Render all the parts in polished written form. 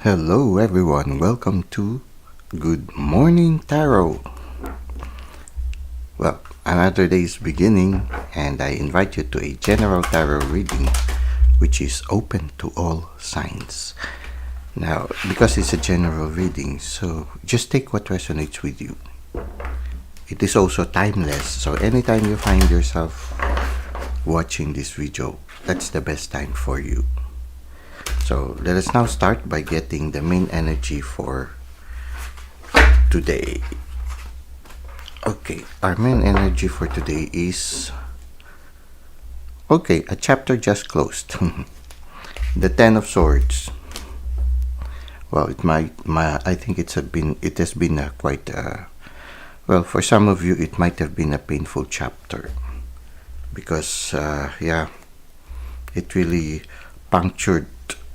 Hello, everyone. Welcome to Good Morning Tarot. Well, another day's beginning, and I invite you to a general tarot reading which is open to all signs. Now, because it's a general reading, so just take what resonates with you. It is also timeless, so anytime you find yourself watching this video, that's the best time for you. So let us now start by getting the main energy for today. Okay, our main energy for today is a chapter just closed. The Ten of Swords. Well, I think it has been quite well, for some of you it might have been a painful chapter because it really punctured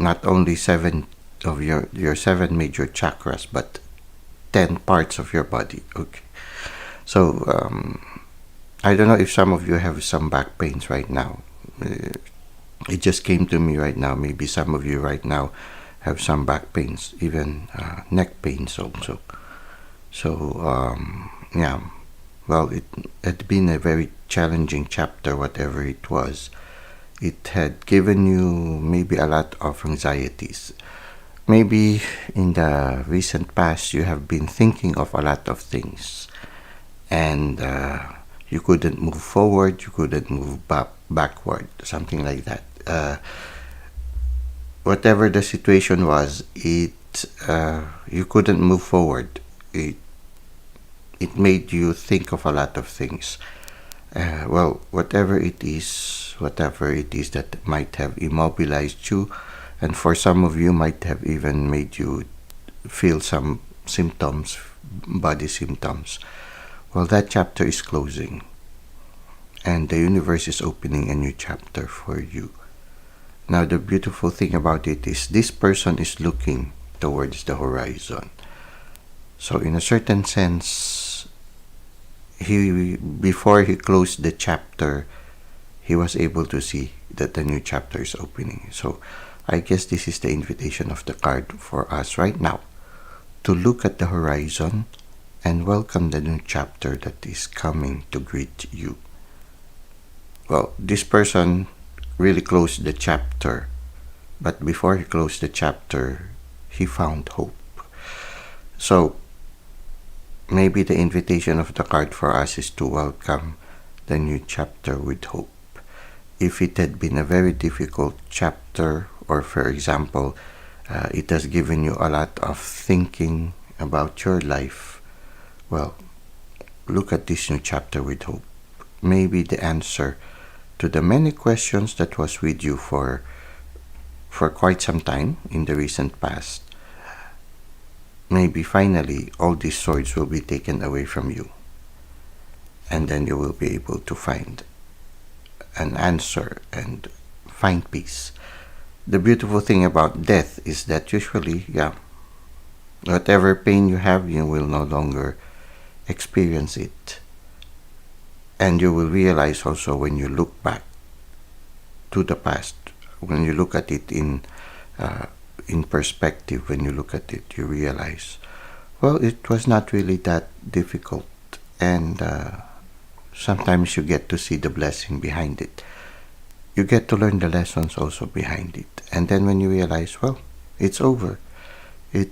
not only seven of your seven major chakras, but 10 parts of your body. Okay, so I don't know if some of you have some back pains right now. It just came to me right now. Maybe some of you right now have some back pains, even neck pains also. So well, it had been a very challenging chapter, whatever it was. It had given you maybe a lot of anxieties. Maybe in the recent past you have been thinking of a lot of things, and you couldn't move forward, you couldn't move backward, something like that. Whatever the situation was, you couldn't move forward. It made you think of a lot of things. Well, whatever it is that might have immobilized you, and for some of you might have even made you feel some symptoms, body symptoms. Well, that chapter is closing, and the universe is opening a new chapter for you. Now, the beautiful thing about it is this person is looking towards the horizon. So in a certain sense, before he closed the chapter, he was able to see that the new chapter is opening. So I guess this is the invitation of the card for us right now, to look at the horizon and welcome the new chapter that is coming to greet you. Well, this person really closed the chapter, but before he closed the chapter, he found hope. So maybe the invitation of the card for us is to welcome the new chapter with hope. If it had been a very difficult chapter, or for example, it has given you a lot of thinking about your life, well, look at this new chapter with hope. Maybe the answer to the many questions that was with you for quite some time in the recent past, maybe finally all these swords will be taken away from you, and then you will be able to find an answer and find peace. The beautiful thing about death is that usually, whatever pain you have, you will no longer experience it. And you will realize also when you look back to the past, when you look at it in perspective, when you look at it, you realize, well, it was not really that difficult, and sometimes you get to see the blessing behind it. You get to learn the lessons also behind it, and then when you realize, well, it's over, it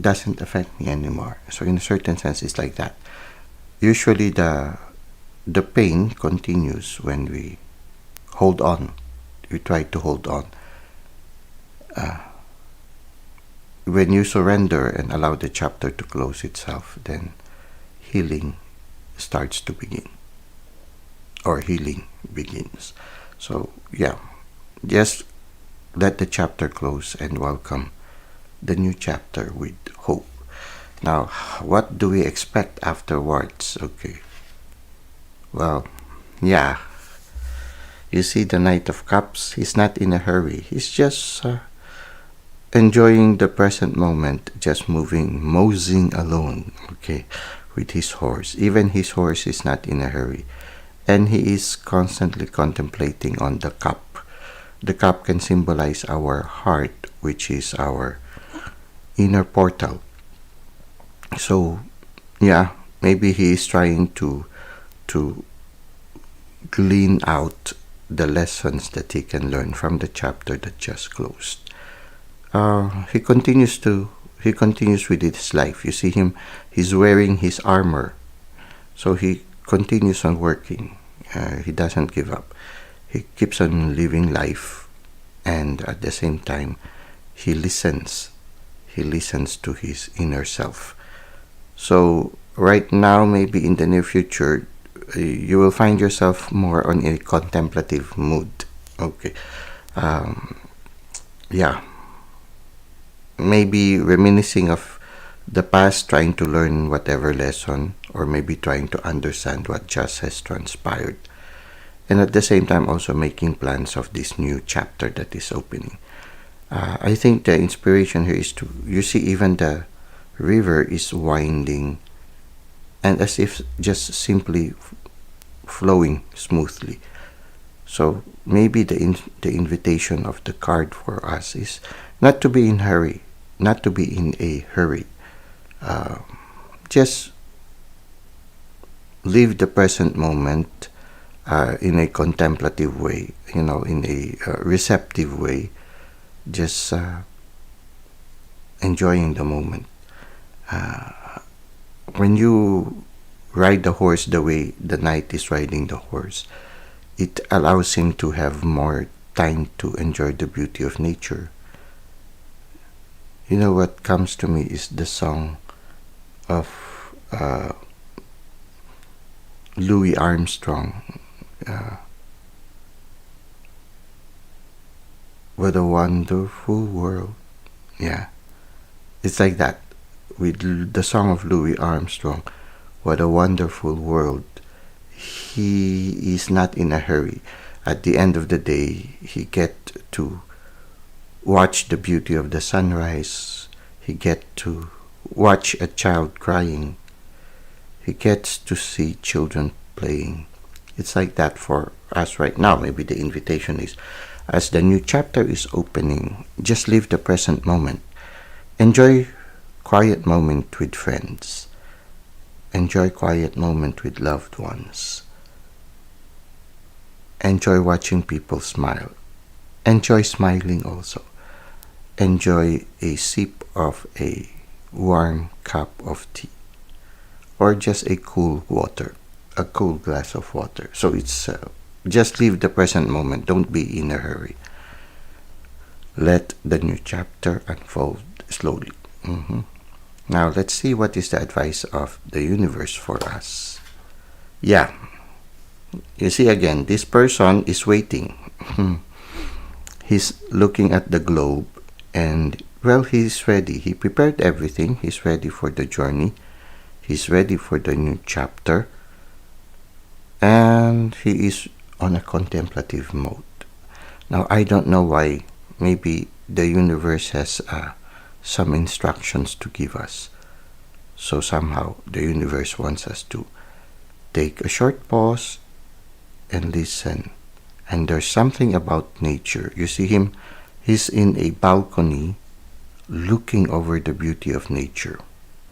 doesn't affect me anymore. So in a certain sense, it's like that. Usually the pain continues when we hold on. We try to hold on. When you surrender and allow the chapter to close itself, then healing starts to begin, or healing begins. So just let the chapter close and welcome the new chapter with hope. Now, what do we expect afterwards? Okay, well, you see the Knight of Cups, he's not in a hurry. He's just enjoying the present moment, just moseying alone, okay, with his horse. Even his horse is not in a hurry. And he is constantly contemplating on the cup. The cup can symbolize our heart, which is our inner portal. So yeah, maybe he is trying to glean out the lessons that he can learn from the chapter that just closed. He continues with his life. You see him, he's wearing his armor, so he continues on working. He doesn't give up. He keeps on living life, and at the same time, he listens. He listens to his inner self. So right now, maybe in the near future, you will find yourself more on a contemplative mood. Okay. Um, yeah. Maybe reminiscing of the past, trying to learn whatever lesson, or maybe trying to understand what just has transpired. And at the same time, also making plans of this new chapter that is opening. I think the inspiration here is to, you see, even the river is winding and as if just simply flowing smoothly. So maybe the invitation of the card for us is not to be in hurry, not to be in a hurry. Uh, just live the present moment in a contemplative way, in a receptive way, just enjoying the moment. Uh, when you ride the horse the way the knight is riding the horse, it allows him to have more time to enjoy the beauty of nature. You know what comes to me is the song of Louis Armstrong. Uh, what a wonderful world. Yeah, it's like that with the song of Louis Armstrong. What a wonderful world. He is not in a hurry. At the end of the day, he get to watch the beauty of the sunrise. He get to watch a child crying. He gets to see children playing. It's like that for us right now. Maybe the invitation is, as the new chapter is opening, just live the present moment. Enjoy quiet moment with friends. Enjoy quiet moment with loved ones. Enjoy watching people smile. Enjoy smiling also. Enjoy a sip of a warm cup of tea, or just a cool water, a cool glass of water. So it's just live the present moment. Don't be in a hurry. Let the new chapter unfold slowly. Now let's see what is the advice of the universe for us. Yeah, you see again, this person is waiting. He's looking at the globe and, well, he's ready. He prepared everything. He's ready for the journey. He's ready for the new chapter. And he is on a contemplative mode. Now, I don't know why. Maybe the universe has some instructions to give us. So somehow the universe wants us to take a short pause and listen. And there's something about nature. You see him, he's in a balcony looking over the beauty of nature.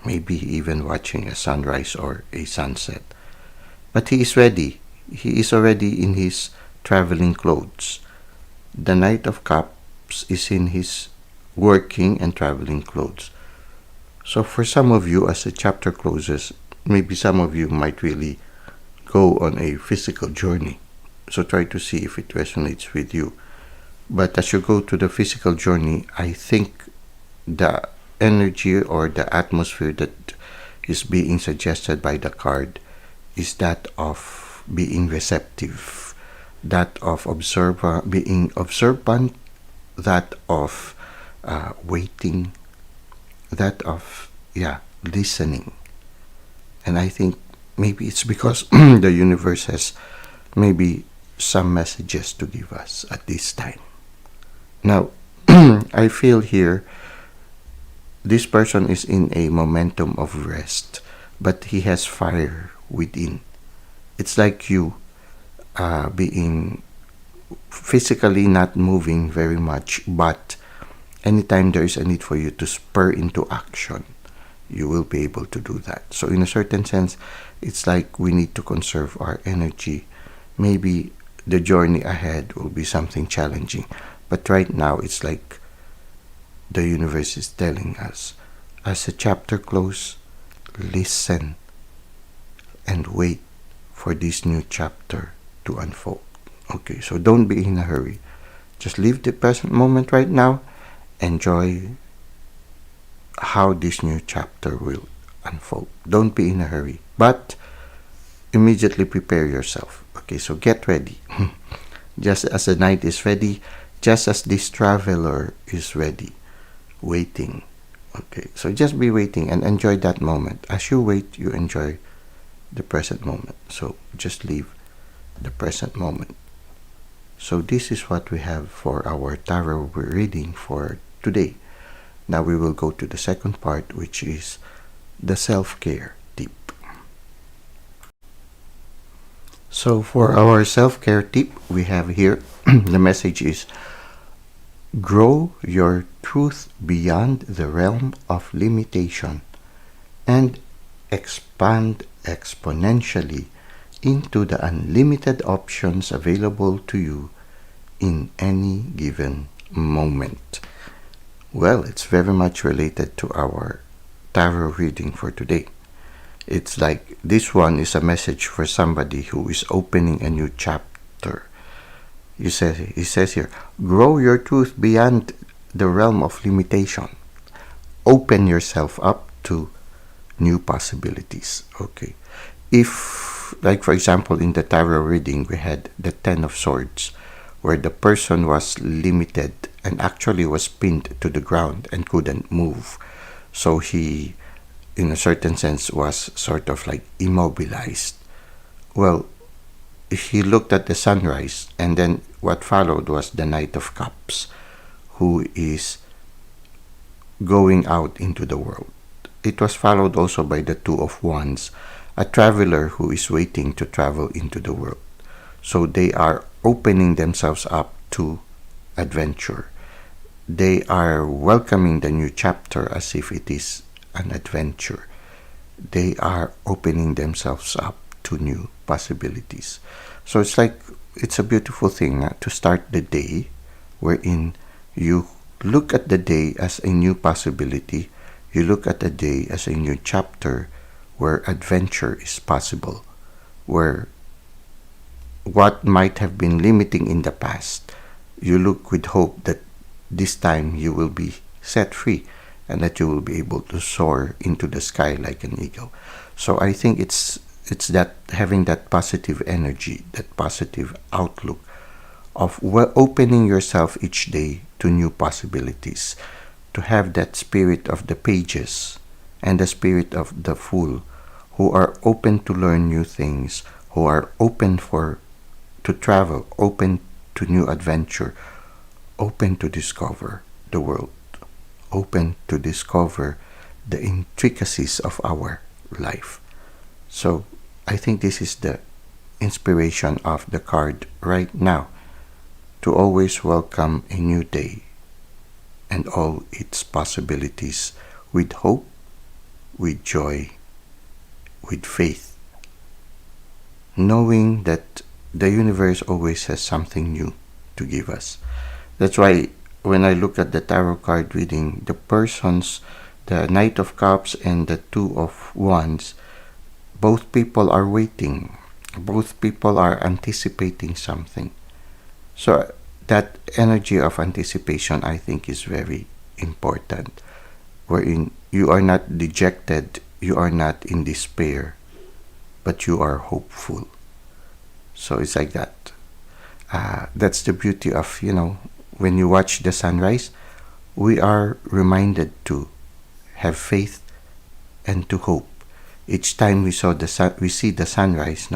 Maybe even watching a sunrise or a sunset. But he is ready. He is already in his traveling clothes. The Knight of Cups is in his working and traveling clothes. So for some of you, as the chapter closes, maybe some of you might really go on a physical journey. So try to see if it resonates with you. But as you go to the physical journey, I think the energy or the atmosphere that is being suggested by the card is that of being receptive, that of being observant, that of waiting, that of listening. And I think maybe it's because the universe has maybe some messages to give us at this time. Now, I feel here this person is in a momentum of rest, but he has fire within. It's like you being physically not moving very much, but anytime there is a need for you to spur into action, you will be able to do that. So in a certain sense, it's like we need to conserve our energy. Maybe the journey ahead will be something challenging, but right now it's like the universe is telling us, as the chapter closes, listen and wait for this new chapter to unfold. Okay, so don't be in a hurry. Just live the present moment right now. Enjoy how this new chapter will unfold. Don't be in a hurry, but immediately prepare yourself. Okay, so get ready. Just as the night is ready, just as this traveler is ready, waiting. Okay, so just be waiting and enjoy that moment. As you wait, you enjoy the present moment. So just live the present moment. So this is what we have for our tarot reading for today. Now we will go to the second part, which is the self-care tip. So for our self-care tip, we have here, the message is, grow your truth beyond the realm of limitation and expand exponentially into the unlimited options available to you in any given moment. Well, it's very much related to our tarot reading for today. It's like this one is a message for somebody who is opening a new chapter. He says here, grow your truth beyond the realm of limitation. Open yourself up to new possibilities. Okay. If, like for example, in the tarot reading, we had the Ten of Swords, where the person was limited and actually was pinned to the ground and couldn't move. So he, in a certain sense, was sort of like immobilized. Well, he looked at the sunrise, and then what followed was the Knight of Cups, who is going out into the world. It was followed also by the Two of Wands, a traveler who is waiting to travel into the world. So they are opening themselves up to adventure. They are welcoming the new chapter as if it is an adventure. They are opening themselves up to new possibilities. So it's like, it's a beautiful thing to start the day wherein you look at the day as a new possibility. You look at the day as a new chapter where adventure is possible, where what might have been limiting in the past, you look with hope that this time you will be set free and that you will be able to soar into the sky like an eagle. So I think it's that having that positive energy, that positive outlook of opening yourself each day to new possibilities, to have that spirit of the pages and the spirit of the fool, who are open to learn new things, who are open to travel, open to new adventure, open to discover the world, open to discover the intricacies of our life. So I think this is the inspiration of the card right now, to always welcome a new day and all its possibilities with hope, with joy, with faith, knowing that the universe always has something new to give us. That's why when I look at the tarot card reading, the Knight of Cups and the Two of Wands, both people are waiting. Both people are anticipating something. So that energy of anticipation, I think, is very important, wherein you are not dejected, you are not in despair, but you are hopeful. So it's like that. That's the beauty of, when you watch the sunrise, we are reminded to have faith and to hope. Each time we see the sunrise,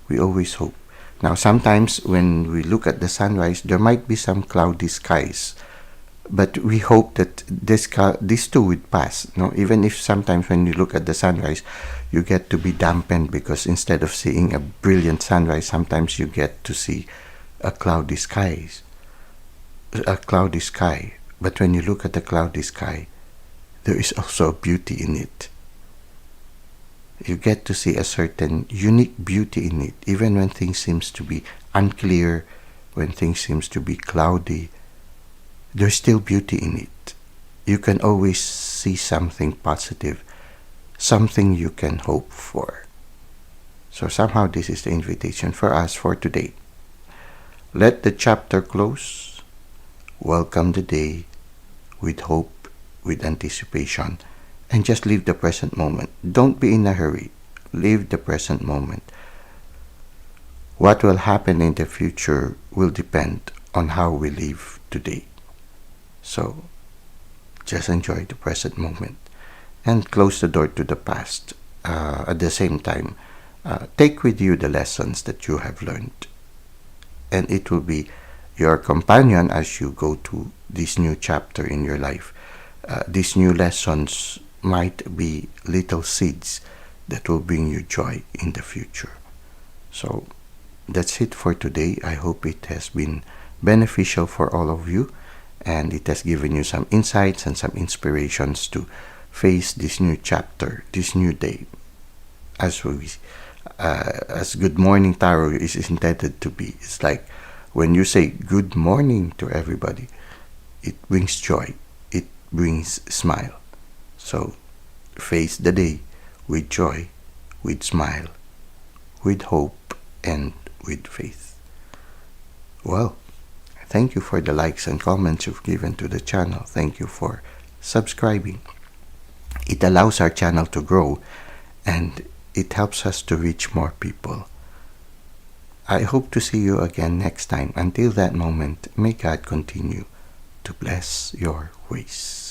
we always hope. Now, sometimes when we look at the sunrise, there might be some cloudy skies, but we hope that these two would pass. Even if sometimes when you look at the sunrise, you get to be dampened because instead of seeing a brilliant sunrise, sometimes you get to see a cloudy sky. But But when you look at the cloudy sky, there is also beauty in it. You get to see a certain unique beauty in it, even when things seems to be unclear, when things seems to be cloudy. There's still beauty in it. You can always see something positive, something you can hope for. So somehow this is the invitation for us for today. Let the chapter close. Welcome the day with hope, with anticipation, and just live the present moment. Don't be in a hurry. Live the present moment. What will happen in the future will depend on how we live today. So just enjoy the present moment and close the door to the past. At the same time, take with you the lessons that you have learned, and it will be your companion as you go to this new chapter in your life. These new lessons might be little seeds that will bring you joy in the future. So that's it for today. I hope it has been beneficial for all of you, and it has given you some insights and some inspirations to face this new chapter, this new day. As Good Morning Tarot is intended to be. It's like when you say good morning to everybody, it brings joy, it brings smile. So face the day with joy, with smile, with hope, and with faith. Well, thank you for the likes and comments you've given to the channel. Thank you for subscribing. It allows our channel to grow, and it helps us to reach more people. I hope to see you again next time. Until that moment, may God continue to bless your ways.